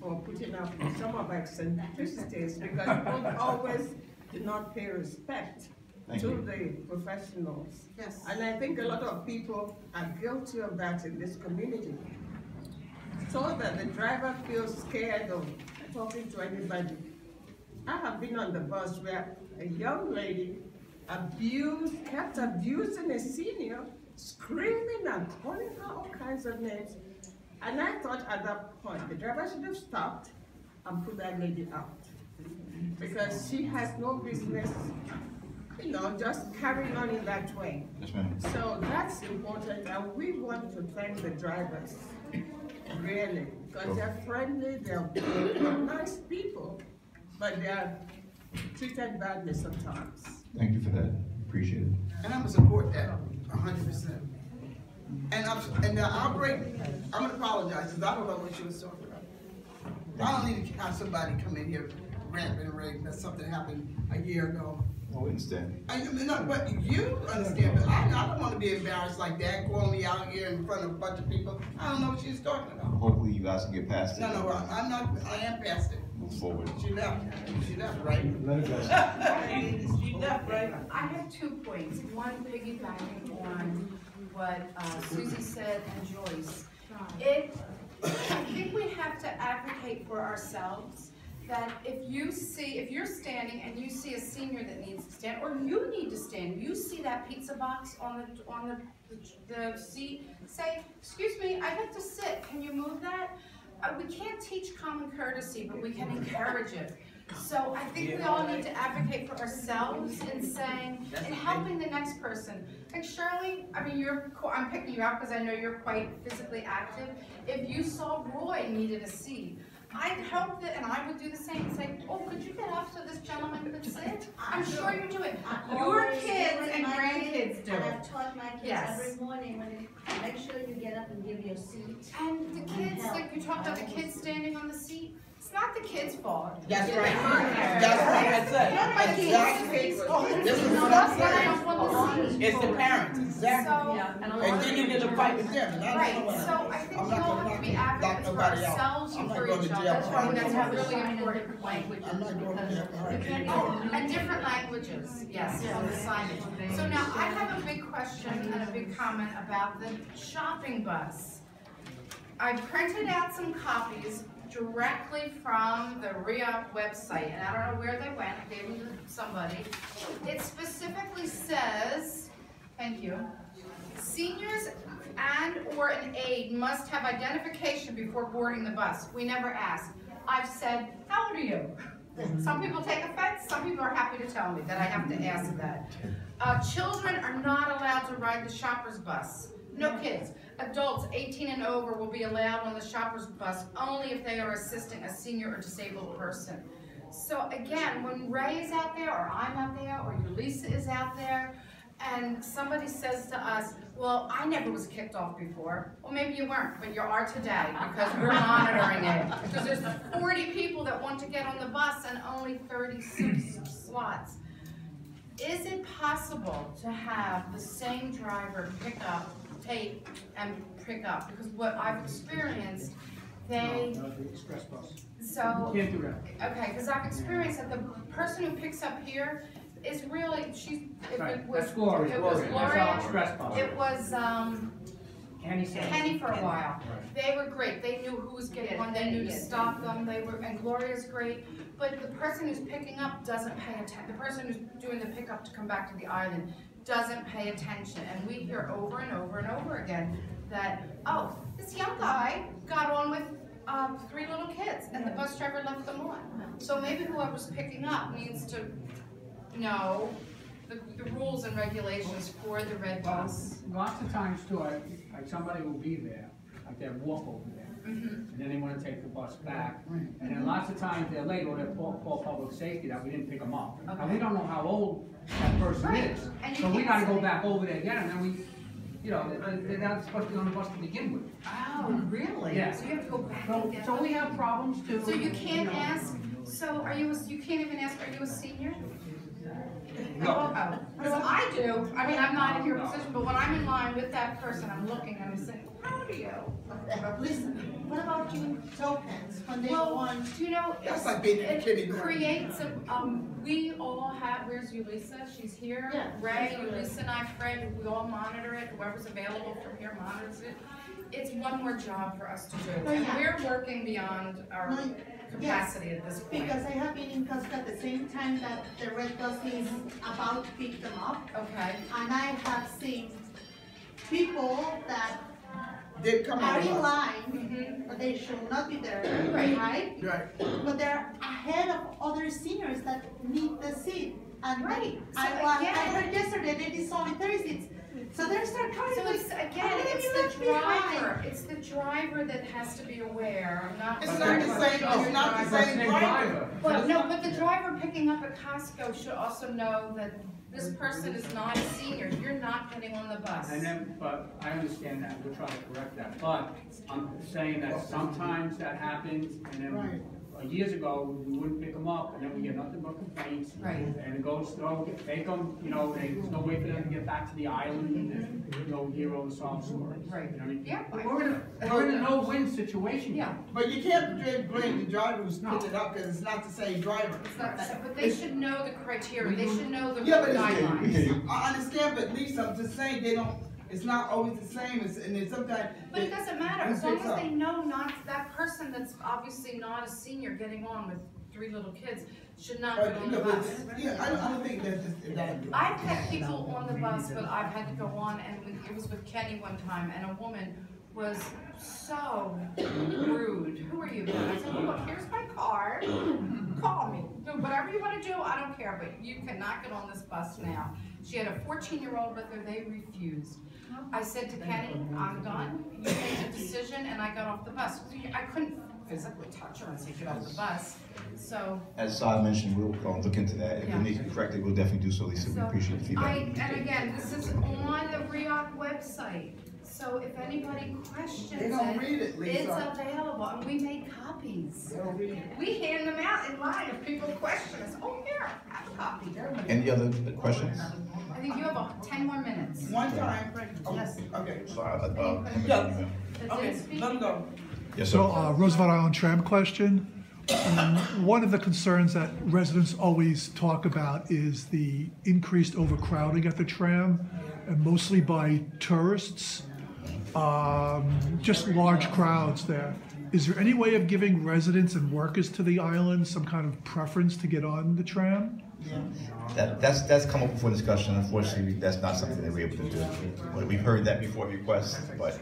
for putting up with some of our eccentricities because people always do not pay respect to the professionals. Yes. And I think a lot of people are guilty of that in this community. So that the driver feels scared of talking to anybody. I have been on the bus where a young lady kept abusing a senior, screaming and calling her all kinds of names. And I thought at that point, the driver should have stopped and put that lady out. Because she has no business, just carrying on in that way. Yes, ma'am. So that's important, and we want to thank the drivers, really, because they're friendly, they're nice people, but they're treated badly sometimes. Thank you for that. Appreciate it. And I'm gonna support that 100%. And the outbreak, I'm gonna apologize because I don't know what she was talking about. I don't need to have somebody come in here ranting and raving that something happened a year ago. Oh, we understand. I mean, no, but you understand, but I don't want to be embarrassed like that, calling me out here in front of a bunch of people. I don't know what she's talking about. Hopefully you guys can get past it. No, I'm not, I am past it. Move forward. She left, right? She left, right? I have 2 points. One, piggybacking on what Susie said and Joyce. I think we have to advocate for ourselves that if you're standing and you see a senior that needs to stand, or you need to stand, you see that pizza box on the seat, say, excuse me, I'd like to sit, can you move that? We can't teach common courtesy, but we can encourage it. So I think we all need to advocate for ourselves in saying, and helping the next person. Like Shirley, I mean, I'm picking you out because I know you're quite physically active. If you saw Roy needed a seat, I'd hope that, and I would do the same, say, oh, could you get up so this gentleman could sit? I'm sure you do it. Your kids and grandkids do it. And I've taught my kids Yes. every morning, make sure you get up and give your seat. And the kids, like you talked about the kids standing on the seat, it's not the kids' fault. That's right. That's right, I said. Not my kids. This is what I'm saying. It's the parents, exactly. And then you get a fight with them. Right, so I think we all have to be advocates for ourselves and for each other. That's why that's a really important language. And different languages, yes, on the signage. So now I have a big question and a big comment about the shopping bus. I printed out some copies directly from the RIOC website, and I don't know where they went, I gave them to somebody. It specifically says, thank you, seniors and or an aide must have identification before boarding the bus. We never ask. I've said, how old are you? Some people take offense, some people are happy to tell me that I have to ask that. Children are not allowed to ride the shopper's bus. No kids. Adults 18 and over will be allowed on the shopper's bus only if they are assisting a senior or disabled person. So again, when Ray is out there, or I'm out there, or Ulisa is out there, and somebody says to us, well, I never was kicked off before. Well, maybe you weren't, but you are today because we're monitoring it. Because there's 40 people that want to get on the bus and only 36 slots. Is it possible to have the same driver pick up, take, and pick up? Because what I've experienced, they... No, the express bus. So... You can't do that. Okay, because I've experienced that the person who picks up here is really, Right, that's Gloria. It was That's our Gloria, express bus. it was, Kenny for a while. They were great, they knew who was getting one, they knew to stop them, and Gloria's great, but the person who's picking up doesn't pay attention. The person who's doing the pickup to come back to the island doesn't pay attention, and we hear over and over and over again that, oh, this young guy got on with 3 little kids, and the bus driver left them on. So maybe whoever's picking up needs to know the rules and regulations for the red bus. Lots of times too, like somebody will be there, like they'll walk over there, and then they want to take the bus back, and then lots of times they're late, or they'll call public safety that we didn't pick them up. Okay. And we don't know how old that person is, so we got to go back over there again, and then we, you know, they're not supposed to be on the bus to begin with. Oh, really? Yeah. So you have to go back and get So we have problems too. So you can't ask, so you can't even ask, are you a senior? No. Because I do. I mean, I'm not in your position, but when I'm in line with that person, I'm looking and I'm saying, how old are you? Listen, what about doing tokens when they Well, want? you know, That's like being a kid it creates a, we all have, where's Ulisa? She's here. Yeah. Ray, Ulisa and I, Fred, we all monitor it. Whoever's available from here monitors it. It's one more job for us to do. Oh, And yeah. we're working beyond our capacity at this point. Because I have been in Costco at the same time that the red bus is about to pick them up. Okay. And I have seen people that They come are on the in bus. line, but they should not be there, Right. right? But they're ahead of other seniors that need the seat. And Right. So I again- heard yesterday that it's only 30 seats. So they're start coming. So like, it's, again, "How many it's you the left behind?" driver. It's the driver that has to be aware, not. It's not the same, it's not the same driver. But no, but the driver picking up at Costco should also know that this person is not a senior. You're not getting on the bus. And then, but I understand that, we'll try to correct that, but I'm saying that sometimes that happens, and then years ago, we wouldn't pick them up, and then we get nothing but complaints. Right. And it goes, take them, there's no way for them to get back to the island, and hear all the sob stories. Right. You know what I mean? Yeah. We're in a no-win situation. Yeah. But you can't blame the driver who's putting it up, because it's not the same driver. It's not the same, but they should know the criteria, they should know the Yeah, but guidelines. I understand, but Lisa, I'm just saying, it's not always the same, and then sometimes. But it doesn't matter, as long as they know not, that person that's obviously not a senior getting on with 3 little kids should not get on the bus. Yeah, I don't think that's that. I've had people on the bus, but I've had to go on, and it was with Kenny one time, and a woman was so rude. Who are you? I said, look, here's my card, call me. Do whatever you want to do, I don't care, but you cannot get on this bus now. She had a 14-year-old with her, they refused. I said to Kenny, I'm done, you made a decision, and I got off the bus. I couldn't physically touch her and say, get off the bus, so. As I mentioned, we'll look into that. If it needs to be corrected, we'll definitely do so, Lisa. We appreciate the feedback. And again, this is on the RIOC website, so if anybody questions They don't read it, Lisa. it's available, and we make copies. We hand them out in line if people question us. Oh, here, have a copy. Any other questions? I think you have 10 more minutes. One time. Yes. Okay. Sorry, Okay, let him go. Yes, So, Roosevelt Island tram question. One of the concerns that residents always talk about is the increased overcrowding at the tram, and mostly by tourists, just large crowds there. Is there any way of giving residents and workers to the island some kind of preference to get on the tram? That's come up for discussion. Unfortunately, that's not something that we're able to do. But we've heard that before requests, but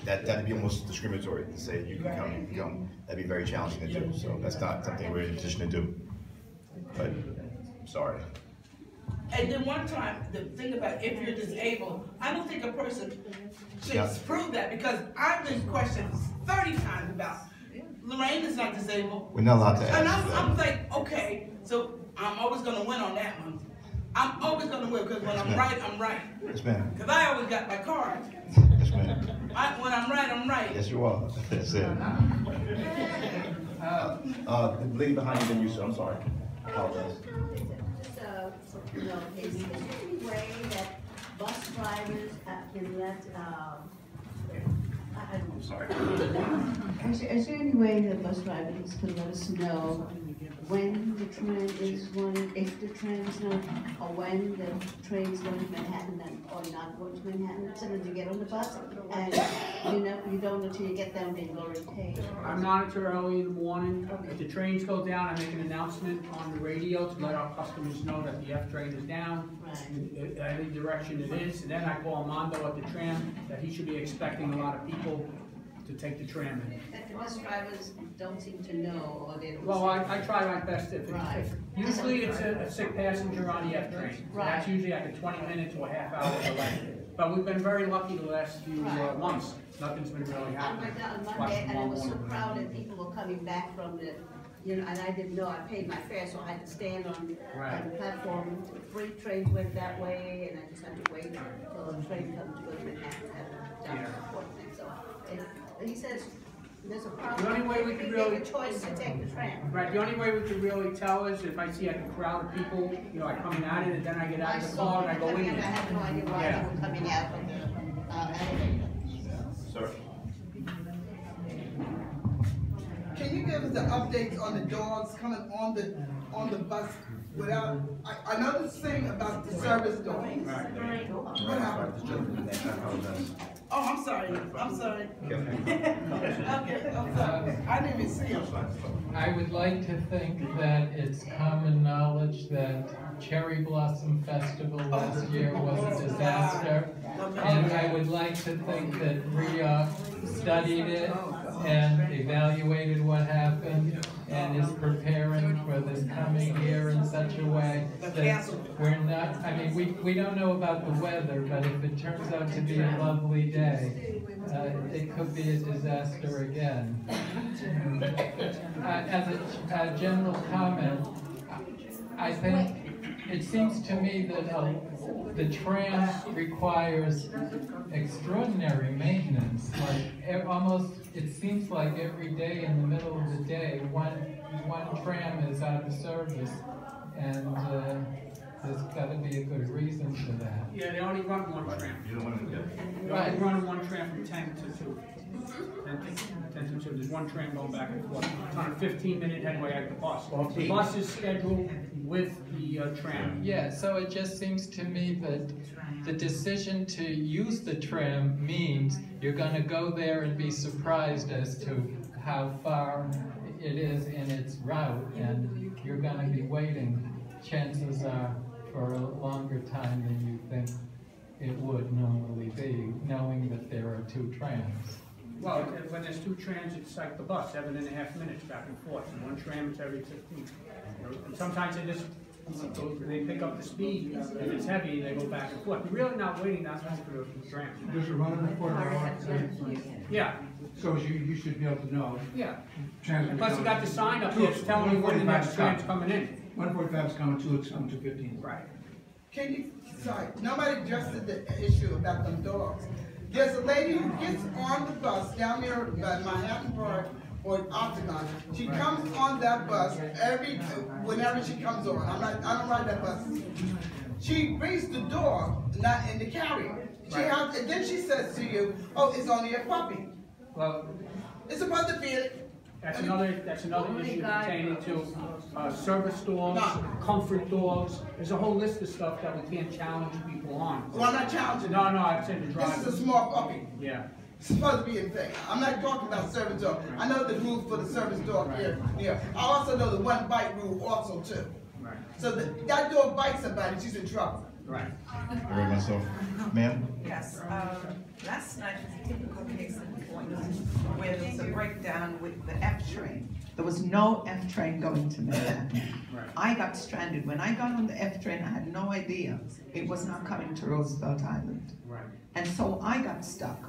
that'd be almost discriminatory to say you can come, you can come. That'd be very challenging to do. So that's not something we're in a position to do. But sorry. And then one time, the thing about if you're disabled, I don't think a person should prove that, because I've been questioned 30 times about Lorraine is not disabled. We're not allowed to ask. And I'm like, okay, so I'm always gonna win on that one. I'm always gonna win, because when I'm right, I'm right. Yes, ma'am. Because I always got my card. Yes, ma'am. When I'm right, I'm right. Yes, you are. That's it. The lady behind you, then you, sir. I'm sorry. I apologize. Is there any way that bus drivers can let, I'm sorry. is there any way that bus drivers can let us know when the train is running, if the train is not, or when the train's going to Manhattan or not going to Manhattan, so that you get on the bus, and you don't until you get down there, you've already paid. I monitor early in the morning. If the trains go down, I make an announcement on the radio to let our customers know that the F train is down, in any direction it is. And then I call Mondo at the tram that he should be expecting a lot of people to take the tram in. But the bus drivers don't seem to know, or they don't. Well, I try my best. Usually it's a sick passenger on the F train. Right. That's usually like a 20 minutes to a half hour delay. But we've been very lucky the last few months. Nothing's been really I happening. went down on Monday, and it was so crowded, people were coming back from the, and I didn't know, I paid my fare, so I had to stand on the platform. 3 trains went that way, and I just had to wait until the train comes to go to Manhattan, down to the port thing. So he says, there's a problem. The only way we could really make a choice to take the tram. Right, the only way we could really tell is if I see like a crowd of people, I coming at it, and then I get out of the car and I go in. I had no idea why they were coming out of the elevator. Sir. Can you give us the updates on the dogs coming on the bus without? I know this thing about the service dogs. What happened? Oh, I'm sorry. I'm sorry. Okay, I'm sorry. I didn't even see him. I would like to think that it's common knowledge that Cherry Blossom Festival last year was a disaster. And I would like to think that RIOC studied it and evaluated what happened and is preparing for this coming year in such a way that we're not, we don't know about the weather, but if it turns out to be a lovely day, it could be a disaster again. As a general comment, I think it seems to me that the tram requires extraordinary maintenance. Like almost it seems like every day in the middle of the day, one tram is out of service, and there's got to be a good reason for that. Yeah, they only run one tram. You don't want to get. They only run one tram from 10 to 2. 10 to 2, there's one tram going back and forth. It's on a 15-minute headway at the bus. The bus is scheduled with the tram. Yeah, so it just seems to me that the decision to use the tram means you're going to go there and be surprised as to how far it is in its route, and you're going to be waiting, chances are, for a longer time than you think it would normally be, knowing that there are 2 trams. Well, when there's 2 trams, it's like the bus, 7.5 minutes back and forth. And one tram, it's every 15. And sometimes they pick up the speed, and it's heavy, and they go back and forth. You're really not waiting that long for the tram. There's a run in the quarter. Yeah. So you should be able to know. Yeah. Trams Plus, you got the sign up there telling you when the next tram's coming in. 145 is coming, 2 is coming, 215. Right. Can you, sorry, nobody addressed the issue about them dogs. There's a lady who gets on the bus down there by Manhattan Park or Octagon. She comes on that bus whenever she comes on. I don't ride that bus. She brings the dog, not in the carrier. And then she says to you, "Oh, it's only a puppy." Well, it's supposed to be. That's another issue pertaining to service dogs, comfort dogs. There's a whole list of stuff that we can't challenge people on. Well, I'm not challenging. No, I'm saying the driver. This is a small puppy. Yeah. It's supposed to be a thing. I'm not talking about service dog. I know the rules for the service dog here. Yeah. I also know the 1 bite rule also too. Right. So that dog bites somebody, she's in trouble. Right. Very much so. Ma'am? Yes. Last night was a typical case in point where there was a breakdown with the F train. There was no F train going to Manhattan. Right. I got stranded. When I got on the F train, I had no idea it was not coming to Roosevelt Island. Right. And so I got stuck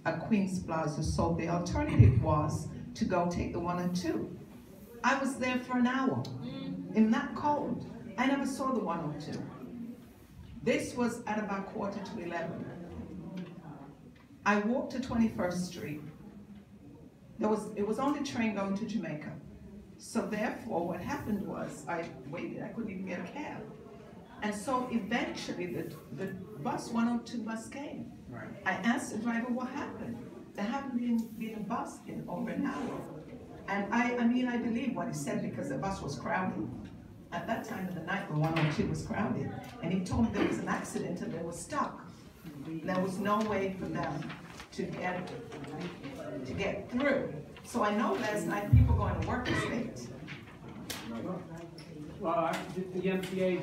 at Queens Plaza. So the alternative was to go take the 1 and 2. I was there for an hour in that cold. I never saw the 102. This was at about 11:15. I walked to 21st Street. It was only train going to Jamaica. So therefore, what happened was I waited. I couldn't even get a cab. And so eventually, the bus 102 bus came. Right. I asked the driver what happened. There haven't been a bus in over an hour. And I believe what he said because the bus was crowded. At that time of the night, the 102 was crowded. And he told me there was an accident and they were stuck. There was no way for them to get through. So I know last night people going to work was late. Well, the MTA,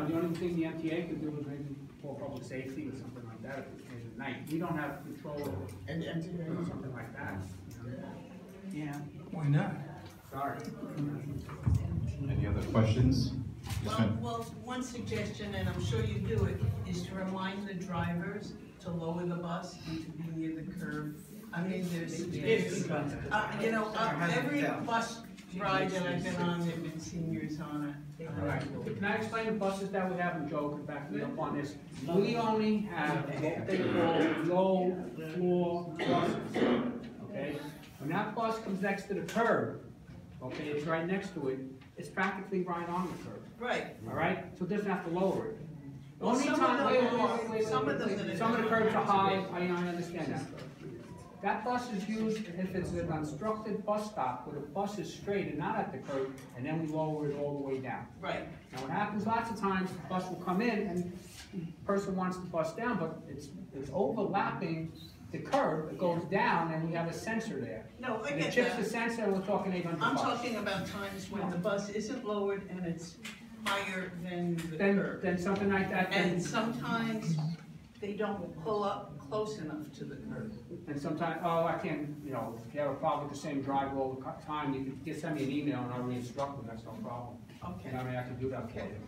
the only thing the MTA could do is maybe for public safety or something like that if it's late at night. We don't have control of it. And the MTA or something like that. Yeah. Why not? Sorry. Any other questions? Well, one suggestion, and I'm sure you do it, is to remind the drivers to lower the bus and to be near the curb. I mean, there's every bus ride that I've been on, there've been seniors on it. All right. Can I explain the buses that we have, and Joe can back me up on this? We only have what they call low floor buses, okay? When that bus comes next to the curb, okay, it's right next to it, it's practically right on the curb. Right. All right? So it doesn't have to lower it. Well, Only some time, of them wait, some of the curbs are high, I understand that. That bus is used if it's an unobstructed bus stop where the bus is straight and not at the curb, and then we lower it all the way down. Right. Now what happens lots of times, the bus will come in and the person wants to bus down, but it's overlapping the curb, it goes down, and we have a sensor there. No, I And get it chips that. the sensor, we're talking 800 I'm bucks. talking about times when the bus isn't lowered and it's higher than the curb. Then something like that. And sometimes they don't pull up close enough to the curb. And sometimes, I can't, if you have a problem with the same driver all the time, you can just send me an email and I'll re-instruct them, that's no problem. Okay. I can do that for you.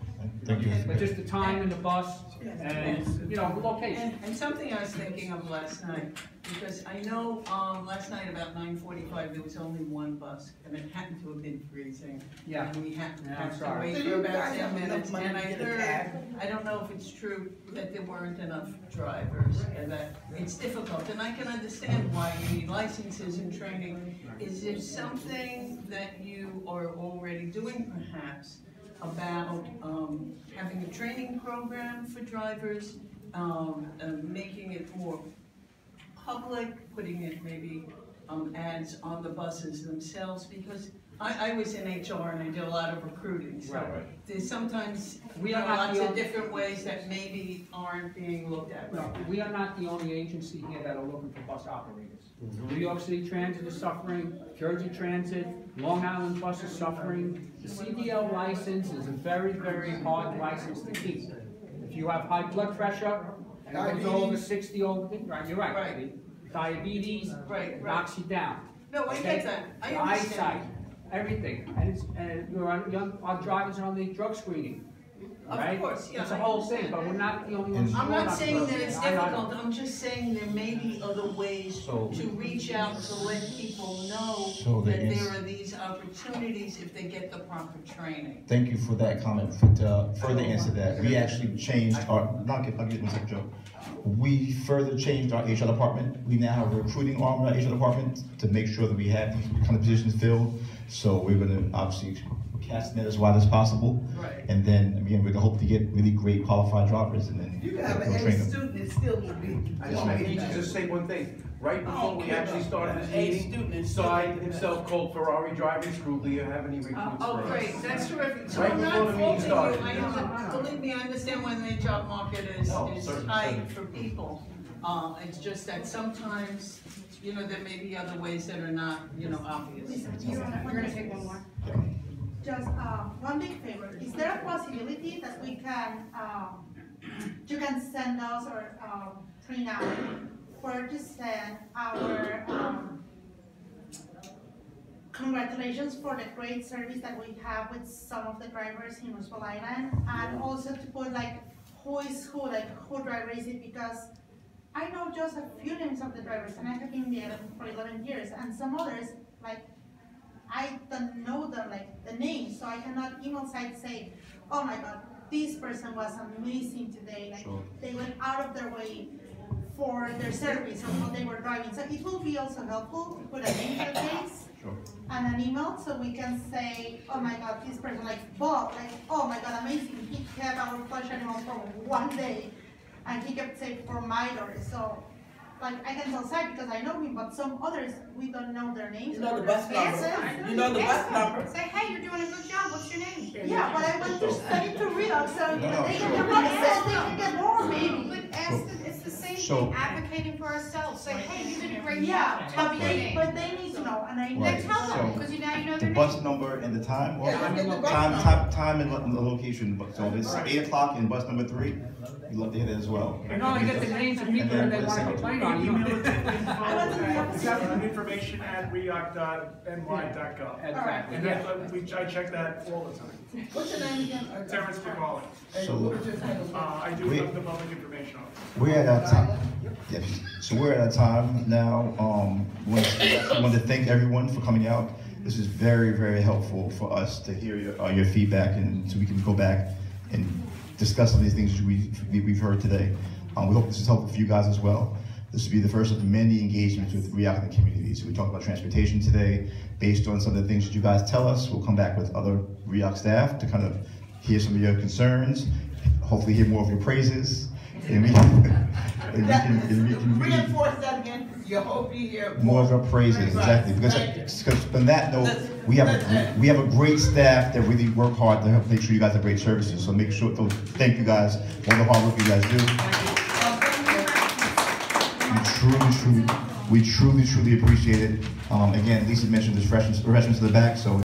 Thank you. But just the time in the bus and, the location. And something I was thinking of last night, Because I know, last night about 9:45, there was only one bus, and it happened to have been freezing. Yeah. And we had to I'm sorry. wait So for you about guys 10 have enough minutes, money and to I get a heard, cab? I don't know if it's true, that there weren't enough drivers, and that it's difficult, and I can understand why you need licenses and training. Is there something that you are already doing, perhaps, about having a training program for drivers, making it more public, putting it maybe ads on the buses themselves? Because I was in HR and I did a lot of recruiting, so there's sometimes lots of different ways that maybe aren't being looked at. No, we are not the only agency here that are looking for bus operators. New York City Transit is suffering, Jersey Transit, Long Island Bus is suffering. The CDL license is a very, very hard license to keep. If you have high blood pressure, and it goes over 60, right, you're right. Right. Diabetes, knocks you down. No, I get that. I Your understand. eyesight, everything. And our drivers are on the drug screening. Right? Of course, yeah. It's a whole thing, but we're not the only ones. I'm not saying that it's difficult, I'm just saying there may be other ways So- to reach out to let people know So that there is- there are these opportunities if they get the proper training. Thank you for that comment. To further answer that, we actually changed our, I'll get one second, Joe. We further changed our HR department. We now have a recruiting arm in our HR department to make sure that we have these kind of positions filled. So we're gonna obviously cast net as wide as possible. Right. And then, again, we're gonna hope to get really great qualified drivers and then You can have we'll an A train them. student and still will be. I just need to just say one thing. Right before we actually started this meeting, Side himself called Ferrari driving school. Do you have any recruits Oh, for us? great, that's terrific. So Right I'm before not the meeting faulting started. you, believe me, I understand when the job market is certainly. tight for people. It's just that sometimes, there may be other ways that are not, obvious. You're gonna take one more? Just one big favor, is there a possibility that we can, you can send us or print out where to send our congratulations for the great service that we have with some of the drivers in Roosevelt Island, and also to put like who is who, like who driver is it, because I know just a few names of the drivers and I have been there for 11 years, and some others, like I don't know them, like the names, so I cannot email site say, oh my God, this person was amazing today, like they went out of their way for their service or what they were driving. So it will be also helpful to put a name to the face and an email, so we can say, oh my God, this person, like Bob, like, oh my God, amazing, he kept our flush animals for one day and he kept safe for my daughter. So like I can tell side because I know him, but some others we don't know their names. You know the bus number. You know the bus number. Say, hey, you're doing a good job. What's your name? Yeah, but I want to send it to RIOC so they can get more maybe. But ask them, it's the same So- thing, advocating for ourselves. Say, hey, you did a great Yeah, job. Tell me your name. but they need to know, and I Right. need Then tell them, So, because now you know The their name. bus number and the time, or Yeah, get the bus time and the location, but so it's 8 o'clock in bus number 3, we'd love to hear that as well. You know, they get the names of people that they want to complain on. You Email know. it to information at RIOC.ny.gov. Exactly. And I check that all the time. What's your name again? Terrence McCauley. So, I do have the public information office. we're at that time. Yes. So we're at that time now. I want to thank everyone for coming out. This is very, very helpful for us to hear your feedback, and so we can go back and discuss some of these things we've heard today. We hope this is helpful for you guys as well. This will be the first of many engagements with RIOC and the community. So we talked about transportation today. Based on some of the things that you guys tell us, we'll come back with other RIOC staff to kind of hear some of your concerns, hopefully hear more of your praises, and we can Reinforce that again. You hope you hear more of our praises, exactly. Because from that note, we have a great staff that really work hard to help make sure you guys have great services. So make sure, thank you guys for all the hard work you guys do. We truly appreciate it. Again, Lisa mentioned there's refreshments to the back, so